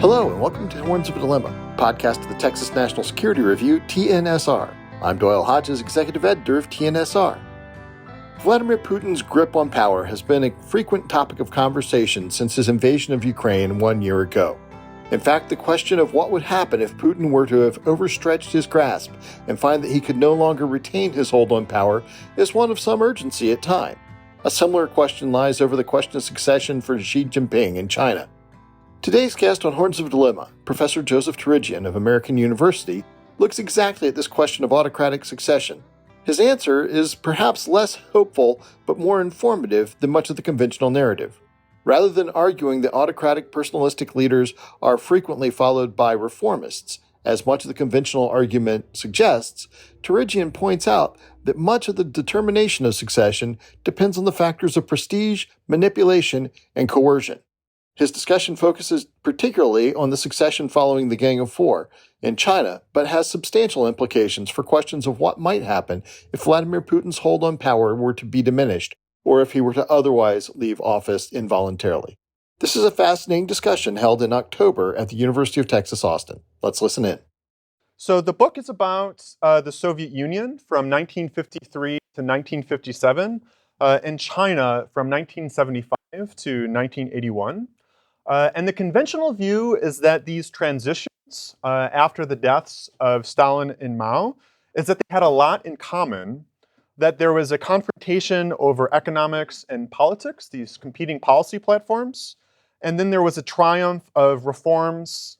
Hello, and welcome to Horns of a Dilemma, a podcast of the Texas National Security Review, TNSR. I'm Doyle Hodges, Executive Editor of TNSR. Vladimir Putin's grip on power has been a frequent topic of conversation since his invasion of Ukraine 1 year ago. In fact, the question of what would happen if Putin were to have overstretched his grasp and find that he could no longer retain his hold on power is one of some urgency at time. A similar question lies over the question of succession for Xi Jinping in China. Today's guest on Horns of a Dilemma, Professor Joseph Torigian of American University, looks exactly at this question of autocratic succession. His answer is perhaps less hopeful but more informative than much of the conventional narrative. Rather than arguing that autocratic personalistic leaders are frequently followed by reformists, as much of the conventional argument suggests, Torigian points out that much of the determination of succession depends on the factors of prestige, manipulation, and coercion. His discussion focuses particularly on the succession following the Gang of Four in China, but has substantial implications for questions of what might happen if Vladimir Putin's hold on power were to be diminished, or if he were to otherwise leave office involuntarily. This is a fascinating discussion held in October at the University of Texas, Austin. Let's listen in. So the book is about the Soviet Union from 1953 to 1957, and China from 1975 to 1981. And the conventional view is that these transitions after the deaths of Stalin and Mao is that they had a lot in common, that there was a confrontation over economics and politics, these competing policy platforms, and then there was a triumph of reformers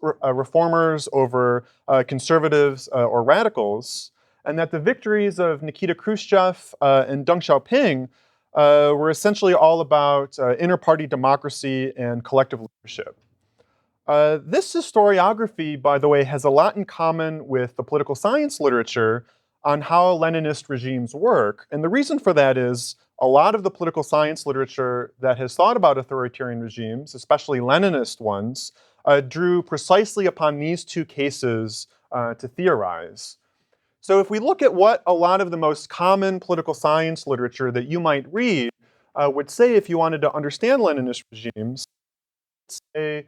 over conservatives or radicals, and that the victories of Nikita Khruschev and Deng Xiaoping were essentially all about inter-party democracy and collective leadership. This historiography, by the way, has a lot in common with the political science literature on how Leninist regimes work. And the reason for that is a lot of the political science literature that has thought about authoritarian regimes, especially Leninist ones, drew precisely upon these two cases to theorize. So if we look at what a lot of the most common political science literature that you might read would say if you wanted to understand Leninist regimes, say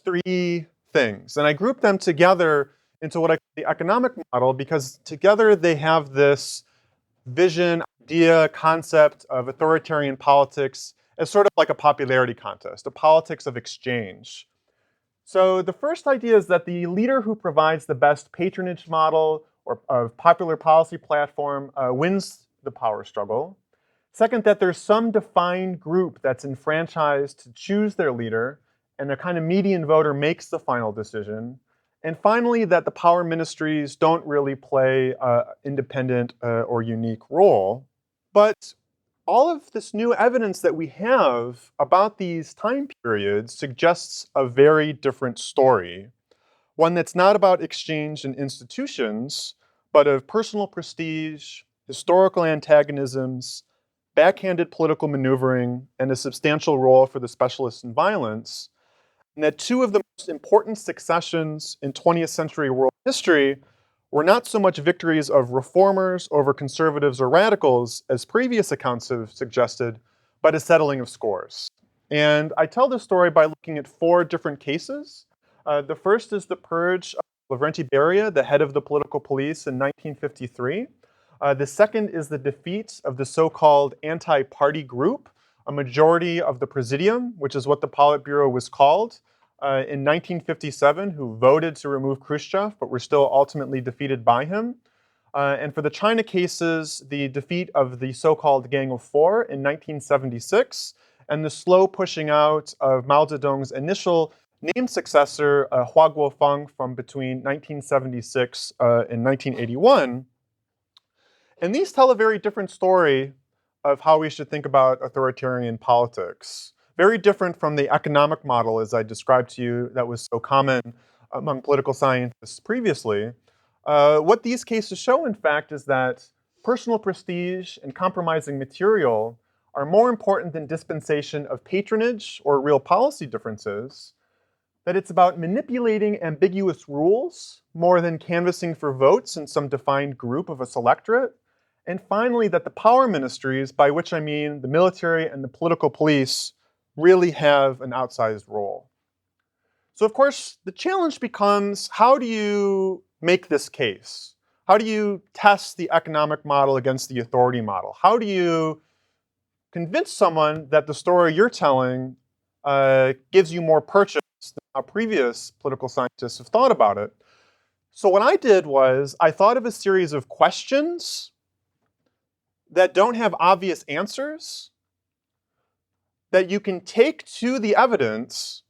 three things. And I group them together into what I call the economic model because together they have this vision, idea, concept of authoritarian politics as sort of like a popularity contest, a politics of exchange. So the first idea is that the leader who provides the best patronage model or of popular policy platform wins the power struggle. Second, that there's some defined group that's enfranchised to choose their leader, and a kind of median voter makes the final decision. And finally, that the power ministries don't really play an independent or unique role. But all of this new evidence that we have about these time periods suggests a very different story. One that's not about exchange and institutions, but of personal prestige, historical antagonisms, backhanded political maneuvering, and a substantial role for the specialists in violence. And that two of the most important successions in 20th century world history were not so much victories of reformers over conservatives or radicals, as previous accounts have suggested, but a settling of scores. And I tell this story by looking at four different cases. The first is the purge of Lavrentiy Beria, the head of the political police in 1953. The second is the defeat of the so-called anti-party group, a majority of the Presidium, which is what the Politburo was called, in 1957, who voted to remove Khrushchev, but were still ultimately defeated by him. And for the China cases, the defeat of the so-called Gang of Four in 1976, and the slow pushing out of Mao Zedong's initial named successor, Hua Guofeng, from between 1976 and 1981. And these tell a very different story of how we should think about authoritarian politics. Very different from the economic model, as I described to you, that was so common among political scientists previously. What these cases show, in fact, is that personal prestige and compromising material are more important than dispensation of patronage or real policy differences, that it's about manipulating ambiguous rules more than canvassing for votes in some defined group of a selectorate, and finally, that the power ministries, by which I mean the military and the political police, really have an outsized role. So of course, the challenge becomes, how do you make this case? How do you test the economic model against the authority model? How do you convince someone that the story you're telling gives you more purchase than how previous political scientists have thought about it? So what I did was, I thought of a series of questions that don't have obvious answers that you can take to the evidence,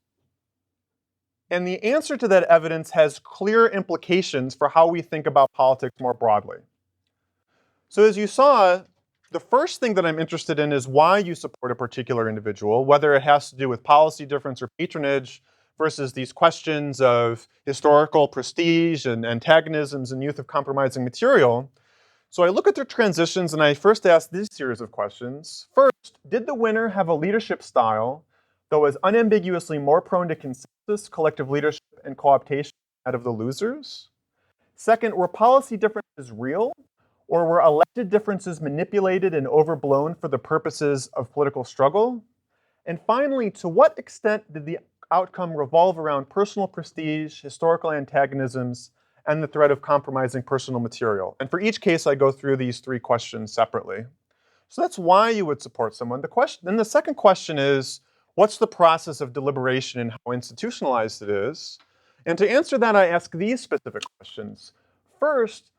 and the answer to that evidence has clear implications for how we think about politics more broadly. So as you saw, the first thing that I'm interested in is why you support a particular individual, whether it has to do with policy difference or patronage, versus these questions of historical prestige and antagonisms and youth of compromising material. So I look at their transitions and I first ask this series of questions. First, did the winner have a leadership style that was unambiguously more prone to consensus, collective leadership, and co-optation out of the losers? Second, were policy differences real, or were elected differences manipulated and overblown for the purposes of political struggle? And finally, to what extent did the outcome revolve around personal prestige, historical antagonisms, and the threat of compromising personal material? And for each case, I go through these three questions separately. So that's why you would support someone. Then the second question is, what's the process of deliberation and how institutionalized it is? And to answer that, I ask these specific questions. First,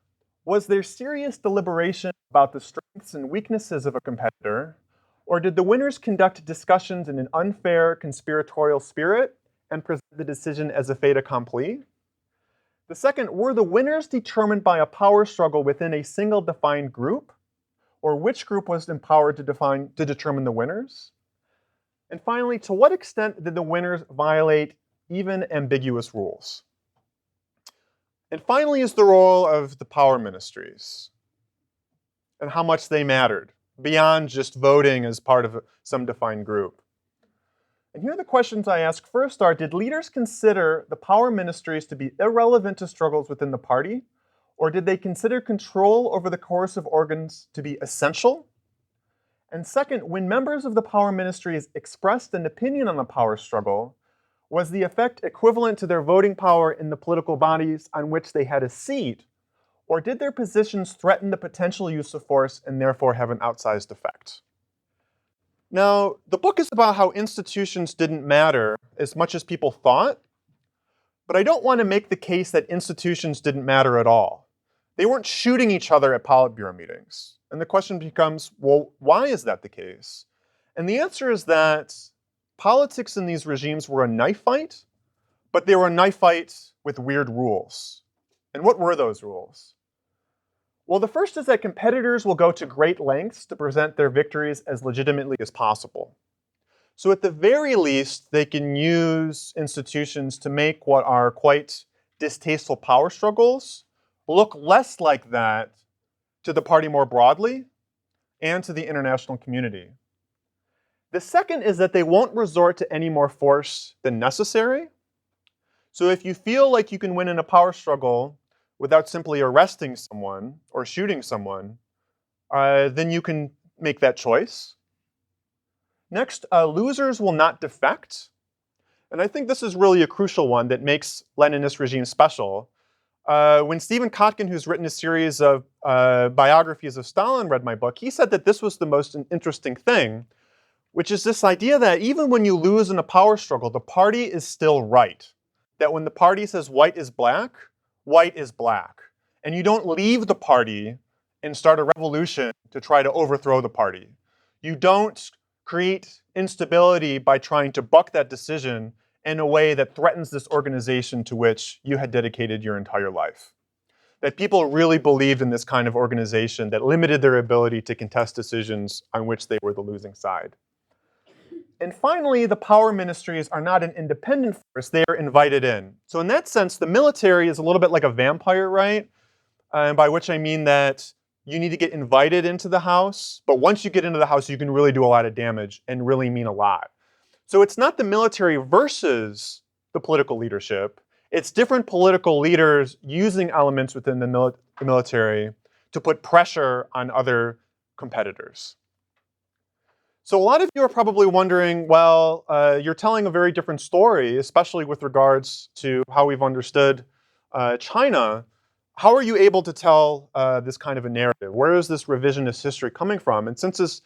was there serious deliberation about the strengths and weaknesses of a competitor? Or did the winners conduct discussions in an unfair, conspiratorial spirit and present the decision as a fait accompli? The second, were the winners determined by a power struggle within a single defined group? Or which group was empowered to determine the winners? And finally, to what extent did the winners violate even ambiguous rules? And finally is the role of the power ministries and how much they mattered, beyond just voting as part of some defined group. And here are the questions I ask. First are, did leaders consider the power ministries to be irrelevant to struggles within the party? Or did they consider control over the coercive organs to be essential? And second, when members of the power ministries expressed an opinion on the power struggle, was the effect equivalent to their voting power in the political bodies on which they had a seat? Or did their positions threaten the potential use of force and therefore have an outsized effect? Now, the book is about how institutions didn't matter as much as people thought, but I don't want to make the case that institutions didn't matter at all. They weren't shooting each other at Politburo meetings. And the question becomes, well, why is that the case? And the answer is that politics in these regimes were a knife fight, but they were a knife fight with weird rules. And what were those rules? Well, the first is that competitors will go to great lengths to present their victories as legitimately as possible. So at the very least, they can use institutions to make what are quite distasteful power struggles look less like that to the party more broadly and to the international community. The second is that they won't resort to any more force than necessary. So if you feel like you can win in a power struggle without simply arresting someone or shooting someone, then you can make that choice. Next, losers will not defect. And I think this is really a crucial one that makes Leninist regime special. When Stephen Kotkin, who's written a series of biographies of Stalin, read my book, he said that this was the most interesting thing, which is this idea that even when you lose in a power struggle, the party is still right. That when the party says white is black, white is black. And you don't leave the party and start a revolution to try to overthrow the party. You don't create instability by trying to buck that decision in a way that threatens this organization to which you had dedicated your entire life. That people really believed in this kind of organization that limited their ability to contest decisions on which they were the losing side. And finally, the power ministries are not an independent force, they are invited in. So in that sense, the military is a little bit like a vampire, right? By which I mean that you need to get invited into the house, but once you get into the house, you can really do a lot of damage and really mean a lot. So it's not the military versus the political leadership. It's different political leaders using elements within the military to put pressure on other competitors. So a lot of you are probably wondering, well, you're telling a very different story, especially with regards to how we've understood China. How are you able to tell this kind of a narrative? Where is this revisionist history coming from? And since this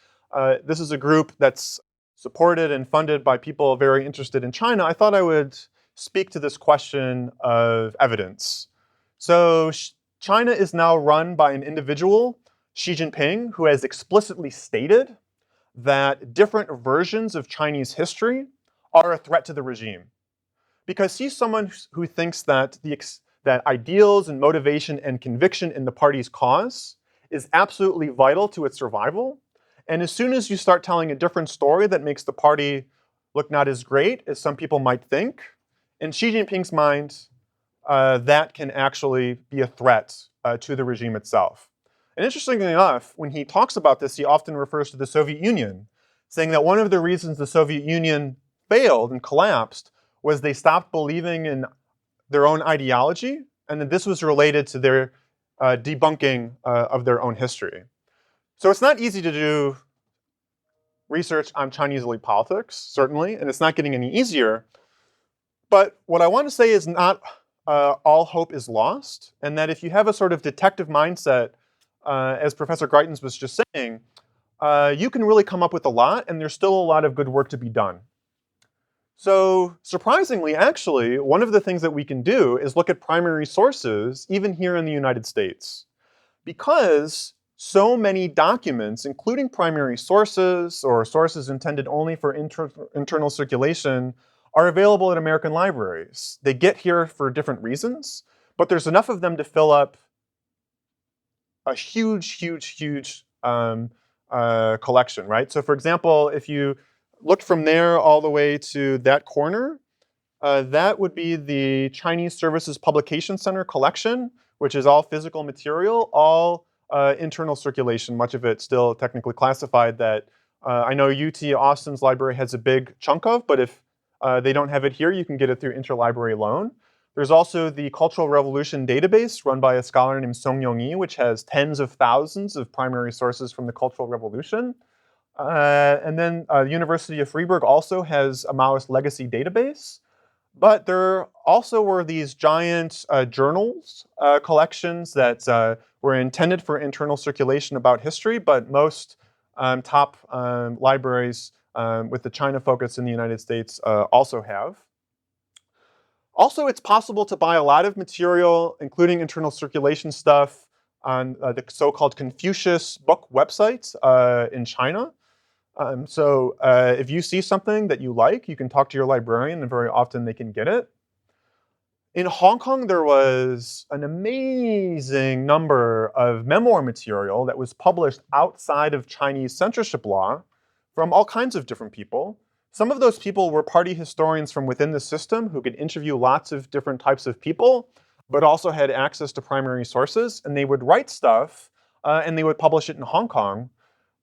is a group that's supported and funded by people very interested in China, I thought I would speak to this question of evidence. So China is now run by an individual, Xi Jinping, who has explicitly stated that different versions of Chinese history are a threat to the regime. Because he's someone who thinks that that ideals and motivation and conviction in the party's cause is absolutely vital to its survival. And as soon as you start telling a different story that makes the party look not as great as some people might think, in Xi Jinping's mind, that can actually be a threat to the regime itself. And interestingly enough, when he talks about this, he often refers to the Soviet Union, saying that one of the reasons the Soviet Union failed and collapsed was they stopped believing in their own ideology, and that this was related to their debunking of their own history. So it's not easy to do research on Chinese elite politics, certainly, and it's not getting any easier. But what I want to say is not all hope is lost, and that if you have a sort of detective mindset, as Professor Greitens was just saying, you can really come up with a lot, and there's still a lot of good work to be done. So surprisingly, actually, one of the things that we can do is look at primary sources, even here in the United States. Because so many documents, including primary sources or sources intended only for internal circulation, are available at American libraries. They get here for different reasons, but there's enough of them to fill up a huge collection, right? So for example, if you looked from there all the way to that corner, that would be the Chinese Services Publication Center collection, which is all physical material, all internal circulation, much of it still technically classified that I know UT Austin's library has a big chunk of, but if they don't have it here, you can get it through interlibrary loan. There's also the Cultural Revolution database run by a scholar named Song Yong-yi, which has tens of thousands of primary sources from the Cultural Revolution. And then the University of Freiburg also has a Maoist legacy database. But there also were these giant journals collections that were intended for internal circulation about history, but most top libraries with the China focus in the United States also have. Also, it's possible to buy a lot of material, including internal circulation stuff, on the so-called Confucius book website in China. So if you see something that you like, you can talk to your librarian, and very often they can get it. In Hong Kong, there was an amazing number of memoir material that was published outside of Chinese censorship law from all kinds of different people. Some of those people were party historians from within the system who could interview lots of different types of people, but also had access to primary sources, and they would write stuff and they would publish it in Hong Kong.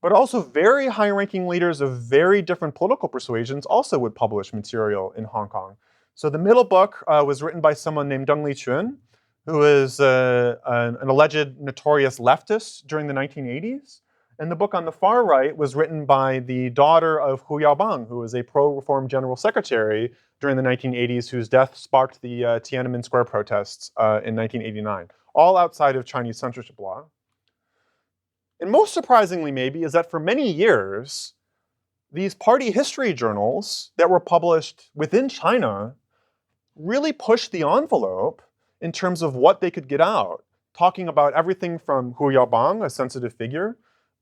But also very high-ranking leaders of very different political persuasions also would publish material in Hong Kong. So the middle book was written by someone named Deng Lichun, who is an alleged notorious leftist during the 1980s. And the book on the far right was written by the daughter of Hu Yaobang, who was a pro-reform general secretary during the 1980s, whose death sparked the Tiananmen Square protests in 1989, all outside of Chinese censorship law. And most surprisingly, maybe, is that for many years, these party history journals that were published within China really pushed the envelope in terms of what they could get out, talking about everything from Hu Yaobang, a sensitive figure,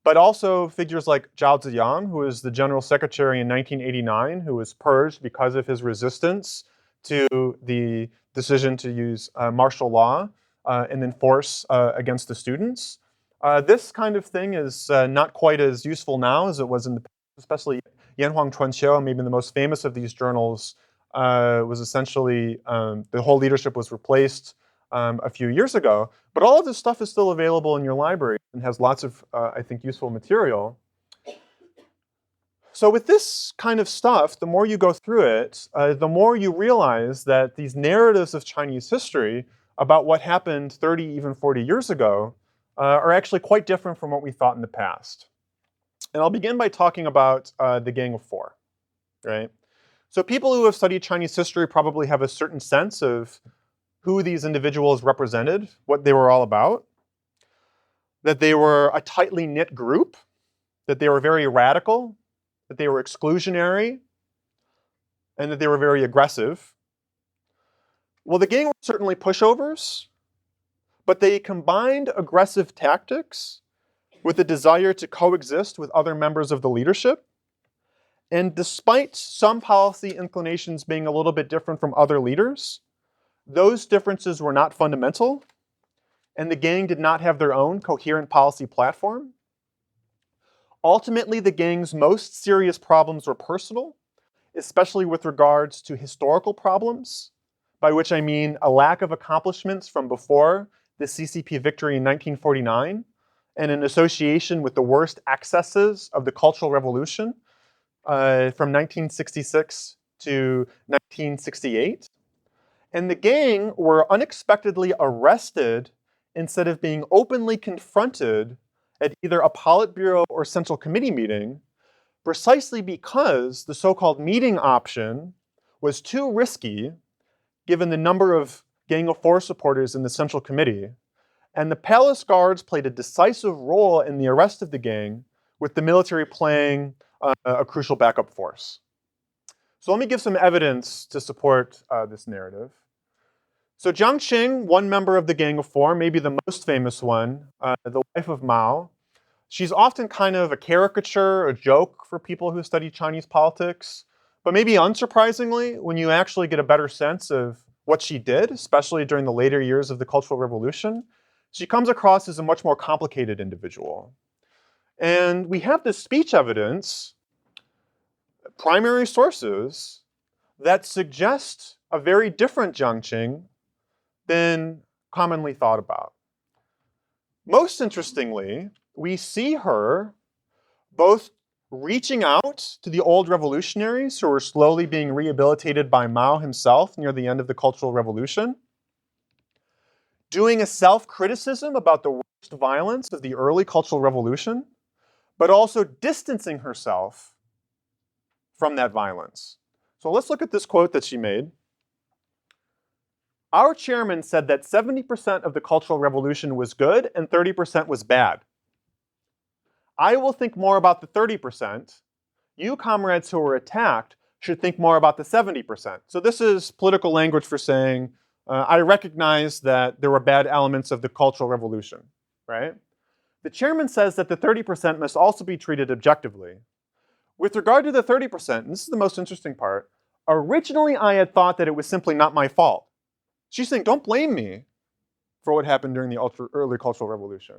but also figures like Zhao Ziyang, who was the general secretary in 1989, who was purged because of his resistance to the decision to use martial law and enforce against the students. This kind of thing is not quite as useful now as it was in the past, especially Yanhuang Chuanqiu, maybe the most famous of these journals, was essentially, the whole leadership was replaced a few years ago. But all of this stuff is still available in your library and has lots of, I think, useful material. So with this kind of stuff, the more you go through it, the more you realize that these narratives of Chinese history about what happened 30, even 40 years ago, are actually quite different from what we thought in the past. And I'll begin by talking about the Gang of Four, right? So people who have studied Chinese history probably have a certain sense of who these individuals represented, what they were all about, that they were a tightly knit group, that they were very radical, that they were exclusionary, and that they were very aggressive. Well, the gang were certainly pushovers, but they combined aggressive tactics with a desire to coexist with other members of the leadership. And despite some policy inclinations being a little bit different from other leaders, those differences were not fundamental, and the gang did not have their own coherent policy platform. Ultimately, the gang's most serious problems were personal, especially with regards to historical problems, by which I mean a lack of accomplishments from before the CCP victory in 1949, and an association with the worst excesses of the Cultural Revolution from 1966 to 1968. And the gang were unexpectedly arrested instead of being openly confronted at either a Politburo or Central Committee meeting, precisely because the so-called meeting option was too risky given the number of Gang of Four supporters in the Central Committee, and the Palace Guards played a decisive role in the arrest of the gang, with the military playing a crucial backup force. So let me give some evidence to support this narrative. So Jiang Qing, one member of the Gang of Four, maybe the most famous one, the wife of Mao, she's often kind of a caricature, a joke for people who study Chinese politics. But maybe unsurprisingly, when you actually get a better sense of what she did, especially during the later years of the Cultural Revolution, she comes across as a much more complicated individual. And we have this speech evidence, primary sources, that suggest a very different Jiang Qing than commonly thought about. Most interestingly, we see her both reaching out to the old revolutionaries who were slowly being rehabilitated by Mao himself near the end of the Cultural Revolution, doing a self-criticism about the worst violence of the early Cultural Revolution, but also distancing herself from that violence. So let's look at this quote that she made. Our chairman said that 70% of the Cultural Revolution was good and 30% was bad. I will think more about the 30%. You, comrades who were attacked, should think more about the 70%. So this is political language for saying, I recognize that there were bad elements of the Cultural Revolution, right? The chairman says that the 30% must also be treated objectively. With regard to the 30%, and this is the most interesting part, originally I had thought that it was simply not my fault. She's saying, don't blame me for what happened during the early Cultural Revolution.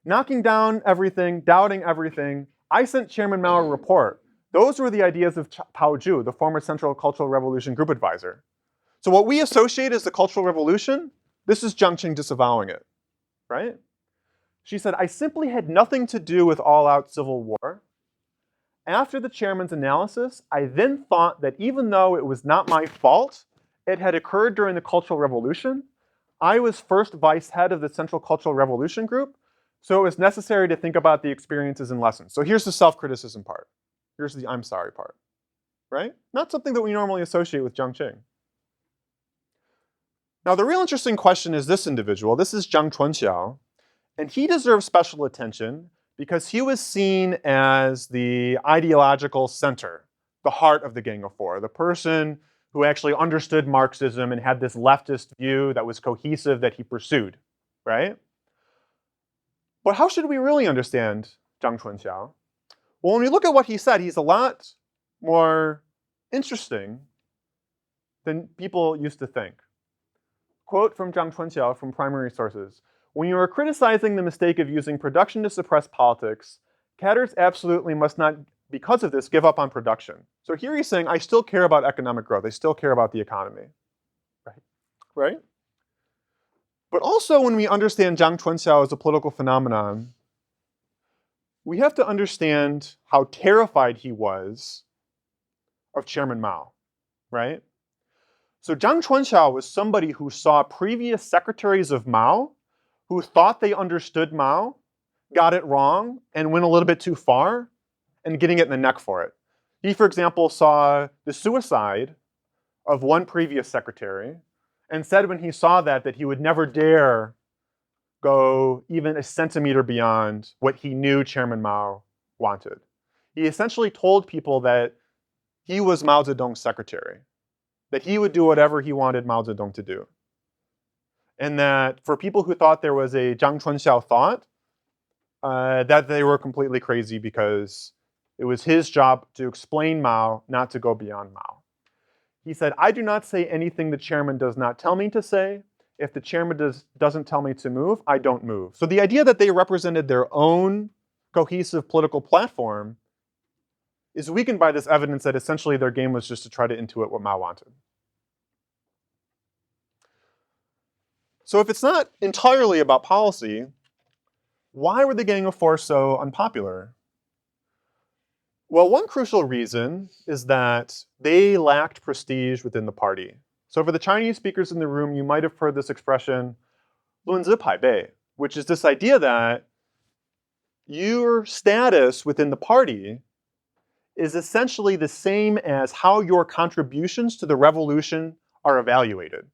Knocking down everything, doubting everything, I sent Chairman Mao a report. Those were the ideas of Pao Zhu, the former Central Cultural Revolution group advisor. So what we associate as the Cultural Revolution, this is Jiang Qing disavowing it, right? She said, I simply had nothing to do with all-out civil war. After the chairman's analysis, I then thought that even though it was not my fault, it had occurred during the Cultural Revolution. I was first vice head of the Central Cultural Revolution group, so it was necessary to think about the experiences and lessons. So here's the self-criticism part. Here's the I'm sorry part, right? Not something that we normally associate with Jiang Qing. Now, the real interesting question is this individual. This is Zhang Chunxiao, and he deserves special attention because he was seen as the ideological center, the heart of the Gang of Four, the person who actually understood Marxism and had this leftist view that was cohesive that he pursued, right? But how should we really understand Zhang Chunxiao? Well, when we look at what he said, he's a lot more interesting than people used to think. Quote from Zhang Chunxiao from primary sources. When you are criticizing the mistake of using production to suppress politics, cadres absolutely must not, because of this, give up on production. So here he's saying, I still care about economic growth. I still care about the economy, right? But also when we understand Zhang Chunxiao as a political phenomenon, we have to understand how terrified he was of Chairman Mao, right? So Zhang Chunxiao was somebody who saw previous secretaries of Mao who thought they understood Mao got it wrong and went a little bit too far and getting it in the neck for it. He, for example, saw the suicide of one previous secretary and said when he saw that he would never dare go even a centimeter beyond what he knew Chairman Mao wanted. He essentially told people that he was Mao Zedong's secretary, that he would do whatever he wanted Mao Zedong to do. And that for people who thought there was a Zhang Chunxiao thought, that they were completely crazy because it was his job to explain Mao, not to go beyond Mao. He said, I do not say anything the chairman does not tell me to say. If the chairman doesn't tell me to move, I don't move. So the idea that they represented their own cohesive political platform is weakened by this evidence that essentially their game was just to try to intuit what Mao wanted. So if it's not entirely about policy, why were the Gang of Four so unpopular? Well, one crucial reason is that they lacked prestige within the party. So for the Chinese speakers in the room, you might have heard this expression, 论资排辈, which is this idea that your status within the party is essentially the same as how your contributions to the revolution are evaluated.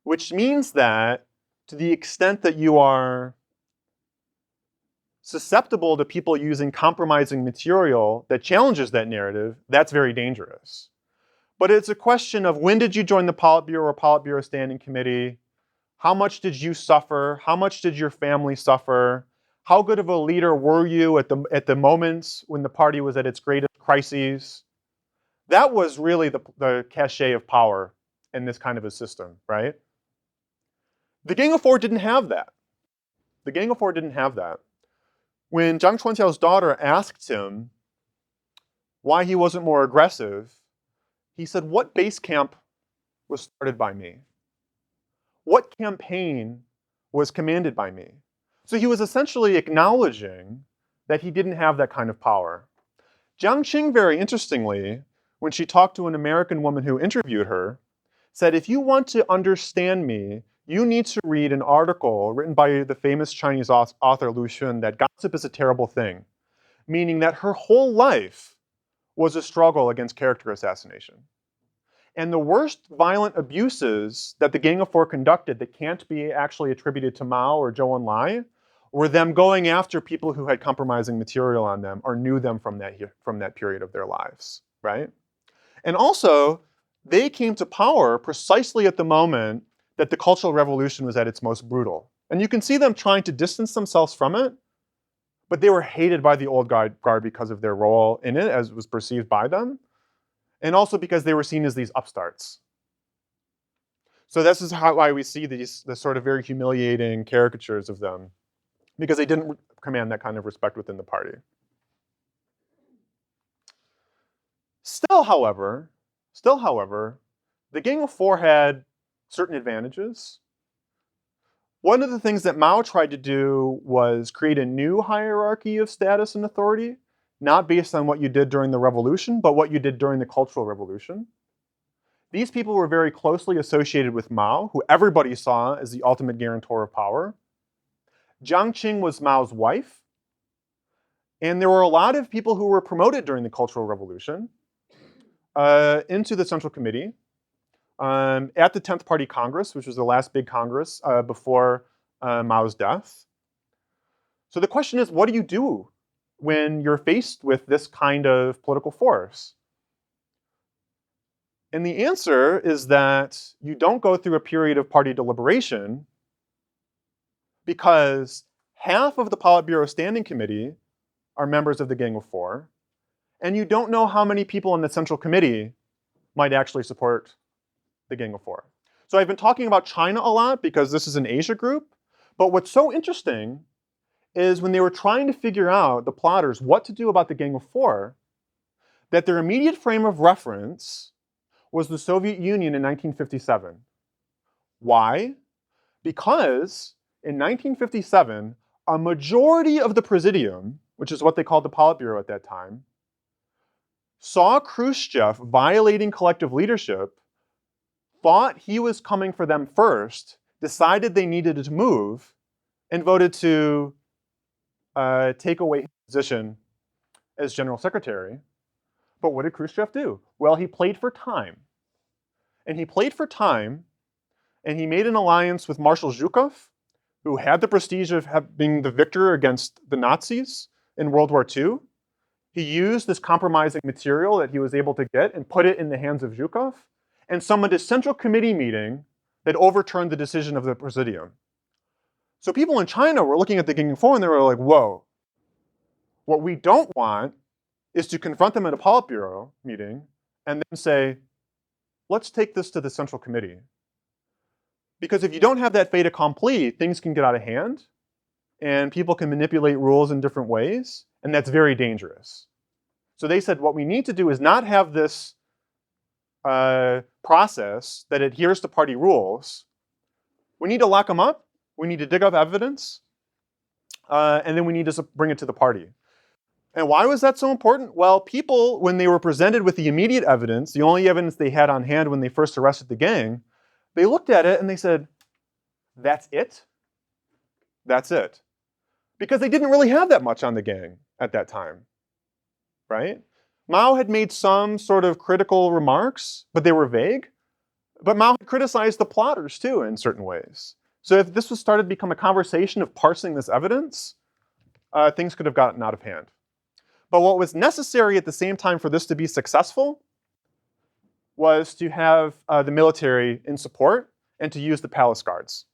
Which means that to the extent that you are susceptible to people using compromising material that challenges that narrative, that's very dangerous. But it's a question of when did you join the Politburo or Politburo Standing Committee? How much did you suffer? How much did your family suffer? How good of a leader were you at the moments when the party was at its greatest crises? That was really the cachet of power in this kind of a system, right? The Gang of Four didn't have that. The Gang of Four didn't have that. When Zhang Chunxiao's daughter asked him why he wasn't more aggressive, he said, what base camp was started by me? What campaign was commanded by me? So he was essentially acknowledging that he didn't have that kind of power. Jiang Qing, very interestingly, when she talked to an American woman who interviewed her, said, if you want to understand me, you need to read an article written by the famous Chinese author Lu Xun that gossip is a terrible thing, meaning that her whole life was a struggle against character assassination. And the worst violent abuses that the Gang of Four conducted that can't be actually attributed to Mao or Zhou Enlai were them going after people who had compromising material on them or knew them from that period of their lives, right? And also, they came to power precisely at the moment that the Cultural Revolution was at its most brutal. And you can see them trying to distance themselves from it, but they were hated by the old guard because of their role in it as it was perceived by them, and also because they were seen as these upstarts. So this is why we see these sort of very humiliating caricatures of them, because they didn't command that kind of respect within the party. Still, however, the Gang of Four had certain advantages. One of the things that Mao tried to do was create a new hierarchy of status and authority, not based on what you did during the revolution, but what you did during the Cultural Revolution. These people were very closely associated with Mao, who everybody saw as the ultimate guarantor of power. Jiang Qing was Mao's wife, and there were a lot of people who were promoted during the Cultural Revolution into the Central Committee. At the 10th Party Congress, which was the last big Congress before Mao's death. So the question is, what do you do when you're faced with this kind of political force? And the answer is that you don't go through a period of party deliberation because half of the Politburo Standing Committee are members of the Gang of Four, and you don't know how many people in the Central Committee might actually support the Gang of Four. So I've been talking about China a lot because this is an Asia group, but what's so interesting is when they were trying to figure out, the plotters, what to do about the Gang of Four, that their immediate frame of reference was the Soviet Union in 1957. Why? Because in 1957, a majority of the Presidium, which is what they called the Politburo at that time, saw Khrushchev violating collective leadership, thought he was coming for them first, decided they needed to move, and voted to take away his position as general secretary. But what did Khrushchev do? Well, he played for time. And he played for time, and he made an alliance with Marshal Zhukov, who had the prestige of being the victor against the Nazis in World War II. He used this compromising material that he was able to get and put it in the hands of Zhukov, and summoned a central committee meeting that overturned the decision of the Presidium. So people in China were looking at the Ging of Four and they were like, whoa, what we don't want is to confront them at a Politburo meeting and then say, let's take this to the central committee. Because if you don't have that fait accompli, things can get out of hand and people can manipulate rules in different ways, and that's very dangerous. So they said, what we need to do is not have this process that adheres to party rules. We need to lock them up, we need to dig up evidence, and then we need to bring it to the party. And why was that so important? Well, people, when they were presented with the immediate evidence, the only evidence they had on hand when they first arrested the gang, they looked at it and they said, that's it? That's it. Because they didn't really have that much on the gang at that time, right? Mao had made some sort of critical remarks, but they were vague. But Mao had criticized the plotters too in certain ways. So if this was started to become a conversation of parsing this evidence, things could have gotten out of hand. But what was necessary at the same time for this to be successful was to have the military in support and to use the palace guards.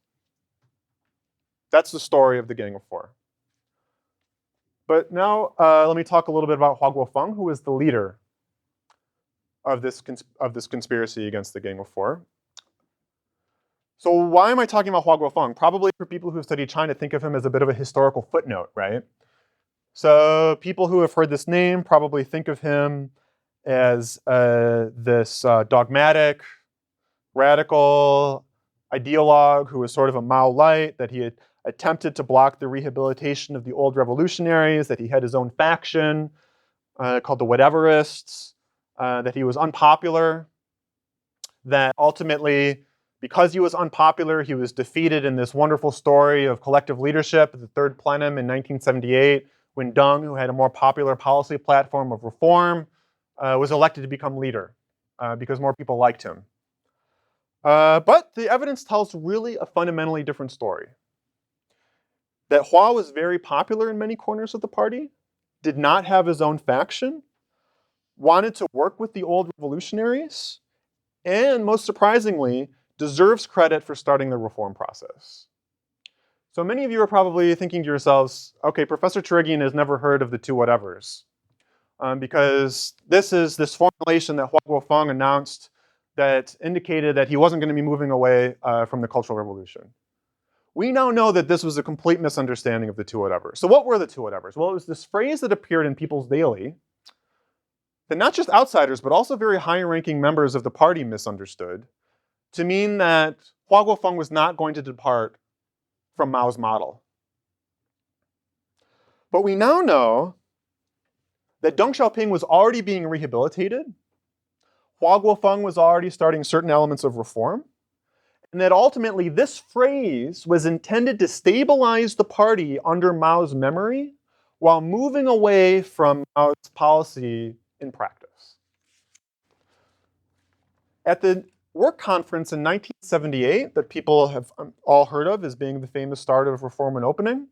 That's the story of the Gang of Four. But now let me talk a little bit about Hua Guofeng, who is the leader of this conspiracy against the Gang of Four. So why am I talking about Hua Guofeng? Probably for people who have studied China, think of him as a bit of a historical footnote, right? So people who have heard this name probably think of him as this dogmatic, radical ideologue who was sort of a Mao light, that he had attempted to block the rehabilitation of the old revolutionaries, that he had his own faction called the Whateverists, that he was unpopular, that ultimately, because he was unpopular, he was defeated in this wonderful story of collective leadership at the Third Plenum in 1978, when Deng, who had a more popular policy platform of reform, was elected to become leader because more people liked him. But the evidence tells really a fundamentally different story. That Hua was very popular in many corners of the party, did not have his own faction, wanted to work with the old revolutionaries, and most surprisingly, deserves credit for starting the reform process. So many of you are probably thinking to yourselves, okay, Professor Torigian has never heard of the two whatevers. Because this is this formulation that Hua Guofeng announced that indicated that he wasn't going to be moving away from the Cultural Revolution. We now know that this was a complete misunderstanding of the two whatevers. So what were the two whatevers? Well, it was this phrase that appeared in People's Daily that not just outsiders, but also very high-ranking members of the party misunderstood to mean that Hua Guofeng was not going to depart from Mao's model. But we now know that Deng Xiaoping was already being rehabilitated, Hua Guofeng was already starting certain elements of reform, and that ultimately this phrase was intended to stabilize the party under Mao's memory while moving away from Mao's policy in practice. At the work conference in 1978 that people have all heard of as being the famous start of reform and opening,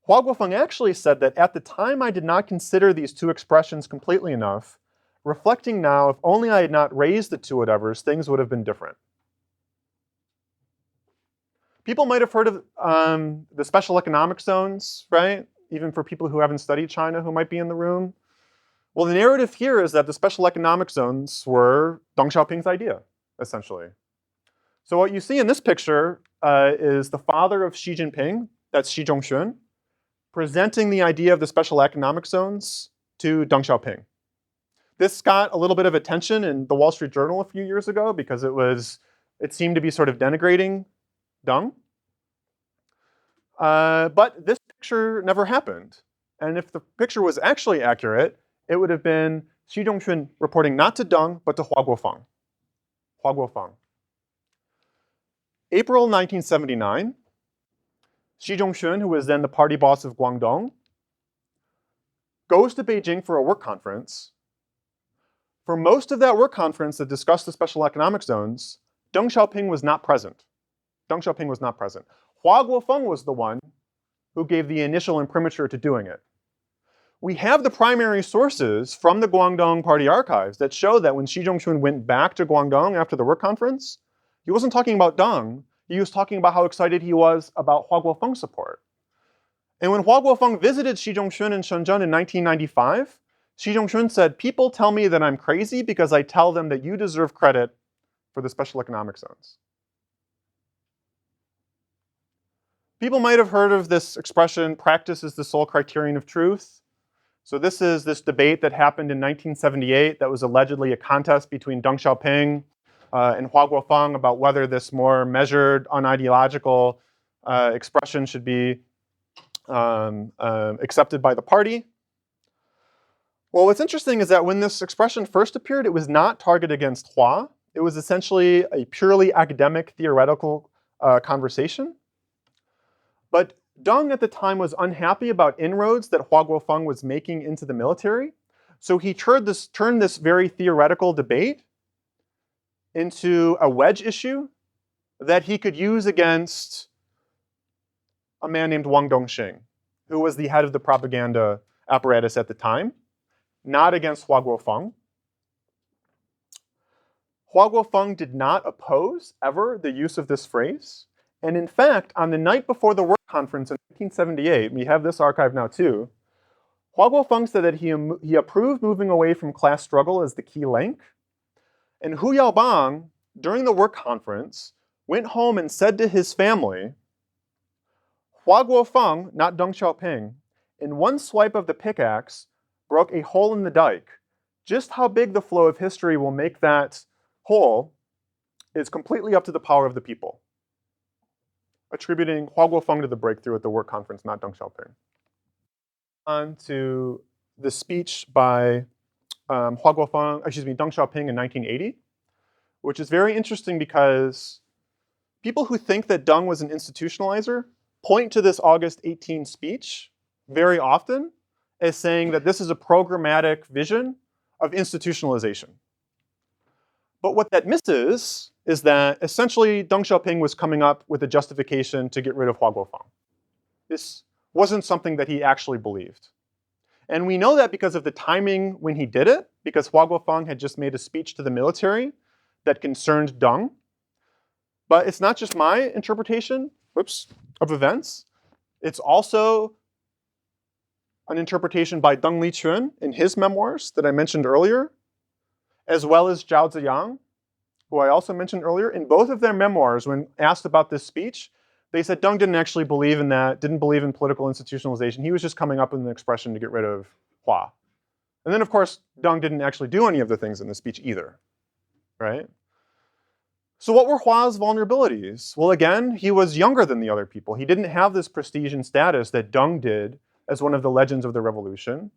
Hua Guofeng actually said that at the time I did not consider these two expressions completely enough. Reflecting now, if only I had not raised the two whatevers, things would have been different. People might have heard of the special economic zones, right? Even for people who haven't studied China who might be in the room. Well, the narrative here is that the special economic zones were Deng Xiaoping's idea, essentially. So what you see in this picture is the father of Xi Jinping, that's Xi Zhongxun, presenting the idea of the special economic zones to Deng Xiaoping. This got a little bit of attention in the Wall Street Journal a few years ago because it seemed to be sort of denigrating Deng. But this picture never happened. And if the picture was actually accurate, it would have been Xi Zhongxun reporting not to Deng, but to Hua Guofeng. Hua Guofeng. April 1979, Xi Zhongxun, who was then the party boss of Guangdong, goes to Beijing for a work conference. For most of that work conference that discussed the special economic zones, Deng Xiaoping was not present. Deng Xiaoping was not present. Hua Guofeng was the one who gave the initial imprimatur to doing it. We have the primary sources from the Guangdong Party archives that show that when Xi Zhongxun went back to Guangdong after the work conference, he wasn't talking about Deng, he was talking about how excited he was about Hua Guofeng's support. And when Hua Guofeng visited Xi Zhongxun in Shenzhen in 1995, Xi Zhongxun said, "People tell me that I'm crazy because I tell them that you deserve credit for the special economic zones." People might have heard of this expression, practice is the sole criterion of truth. So this is this debate that happened in 1978 that was allegedly a contest between Deng Xiaoping and Hua Guofeng about whether this more measured, unideological expression should be accepted by the party. Well, what's interesting is that when this expression first appeared, it was not targeted against Hua. It was essentially a purely academic, theoretical conversation. But Deng at the time was unhappy about inroads that Hua Guofeng was making into the military. So he turned this very theoretical debate into a wedge issue that he could use against a man named Wang Dongxing, who was the head of the propaganda apparatus at the time, not against Hua Guofeng. Hua Guofeng did not oppose ever the use of this phrase. And in fact, on the night before the work conference in 1978, we have this archive now too, Hua Guofeng said that he approved moving away from class struggle as the key link. And Hu Yaobang, during the work conference, went home and said to his family, Hua Guofeng, not Deng Xiaoping, in one swipe of the pickaxe, broke a hole in the dike. Just how big the flow of history will make that hole is completely up to the power of the people. Attributing Hua Guofeng to the breakthrough at the work conference, not Deng Xiaoping. On to the speech by Deng Xiaoping in 1980, which is very interesting because people who think that Deng was an institutionalizer point to this August 18 speech very often as saying that this is a programmatic vision of institutionalization. But what that misses is that essentially Deng Xiaoping was coming up with a justification to get rid of Hua Guofeng. This wasn't something that he actually believed. And we know that because of the timing when he did it, because Hua Guofeng had just made a speech to the military that concerned Deng. But it's not just my interpretation, of events. It's also an interpretation by Deng Liqun in his memoirs that I mentioned earlier, as well as Zhao Ziyang, who I also mentioned earlier. In both of their memoirs, when asked about this speech, they said Deng didn't actually believe in that, didn't believe in political institutionalization. He was just coming up with an expression to get rid of Hua. And then, of course, Deng didn't actually do any of the things in the speech either, right? So what were Hua's vulnerabilities? Well, again, he was younger than the other people. He didn't have this prestige and status that Deng did as one of the legends of the revolution.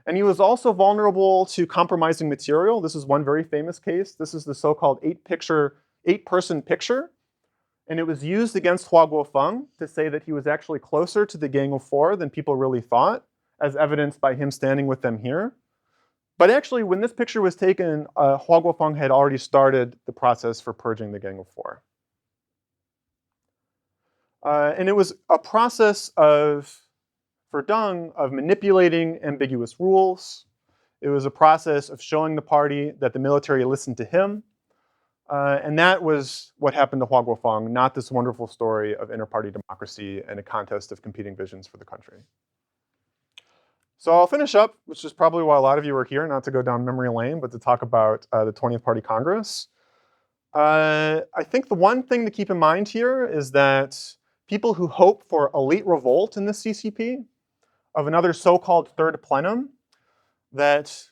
And he was also vulnerable to compromising material. This is one very famous case. This is the so-called eight-person picture. And it was used against Hua Guofeng to say that he was actually closer to the Gang of Four than people really thought, as evidenced by him standing with them here. But actually, when this picture was taken, Hua Guofeng had already started the process for purging the Gang of Four. And it was a process for Deng, of manipulating ambiguous rules. It was a process of showing the party that the military listened to him. And that was what happened to Hua Guofeng, not this wonderful story of inter-party democracy and a contest of competing visions for the country. So I'll finish up, which is probably why a lot of you are here, not to go down memory lane, but to talk about the 20th Party Congress. I think the one thing to keep in mind here is that people who hope for elite revolt in the CCP, of another so-called third plenum that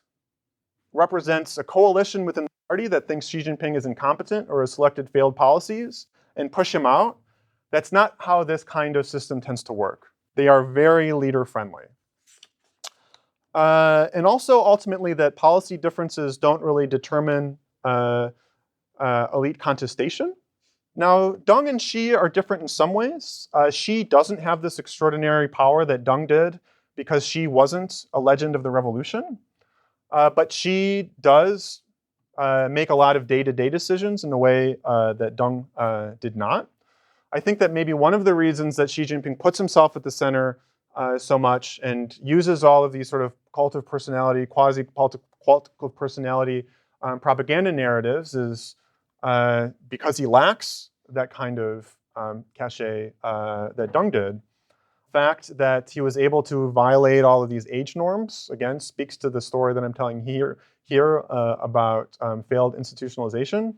represents a coalition within the party that thinks Xi Jinping is incompetent or has selected failed policies and push him out, that's not how this kind of system tends to work. They are very leader-friendly. And also, ultimately, that policy differences don't really determine elite contestation. Now, Deng and Xi are different in some ways. Xi doesn't have this extraordinary power that Deng did because Xi wasn't a legend of the revolution. But Xi does make a lot of day-to-day decisions in a way that Deng did not. I think that maybe one of the reasons that Xi Jinping puts himself at the center so much and uses all of these sort of cult of personality, quasi-cult of personality propaganda narratives is because he lacks that kind of cachet that Deng did. The fact that he was able to violate all of these age norms, again, speaks to the story that I'm telling here about failed institutionalization.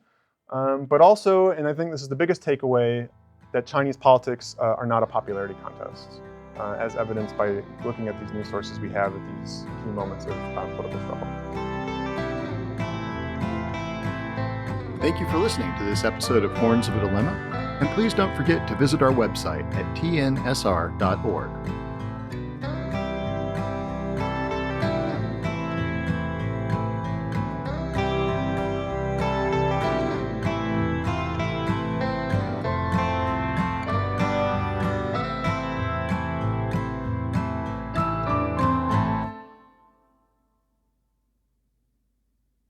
But also, and I think this is the biggest takeaway, that Chinese politics are not a popularity contest, as evidenced by looking at these news sources we have at these key moments of political struggle. Thank you for listening to this episode of Horns of a Dilemma, and please don't forget to visit our website at tnsr.org.